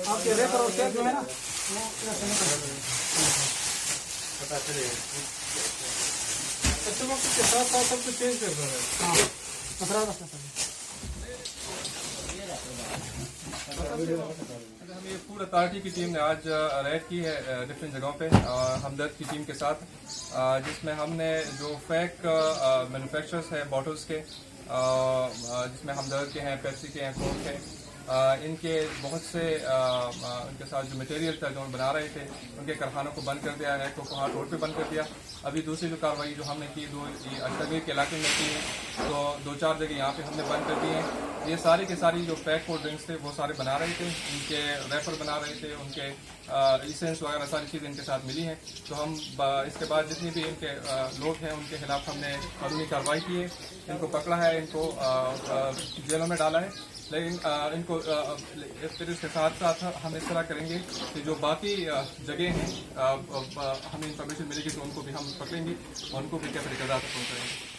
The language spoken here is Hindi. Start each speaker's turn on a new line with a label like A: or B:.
A: आपके रेफर और स्टेप जो है ना के साथ साथ सब कुछ चेंज कर रहा है। हाँ
B: हम ये पूरा अथॉरिटी की टीम ने आज रेड की है डिफरेंट जगहों पे हमदर्द की टीम के साथ, जिसमें हमने जो फेक मैन्युफैक्चरर्स है बॉटल्स के, जिसमें हमदर्द के हैं, पेप्सी के हैं, कोक के, इनके बहुत से उनके साथ जो मटेरियल था जो हम बना रहे थे उनके कारखानों को बंद कर दिया है, को कोहाट रोड पे बंद कर दिया। अभी दूसरी जो कार्रवाई जो हमने की अशरगढ़ के इलाके में की, तो 2-4 जगह यहाँ पे हमने बंद कर दिए हैं। ये सारी के सारी जो पैक कोल्ड ड्रिंक्स थे वो सारे बना रहे थे, उनके रेफर बना रहे थे, उनके लाइसेंस वगैरह सारी चीज़ें इनके साथ मिली हैं। तो हम इसके बाद जितनी भी इनके लोग हैं उनके खिलाफ हमने कानूनी कार्रवाई की है, इनको पकड़ा है, इनको जेलों में डाला है। लेकिन इनको फिर इसके साथ साथ हम इस तरह करेंगे कि जो बाकी जगह हैं हमें इंफॉर्मेशन मिलेगी तो उनको भी हम पकड़ेंगे और उनको भी कैसे सजा तक पहुँचाएंगे।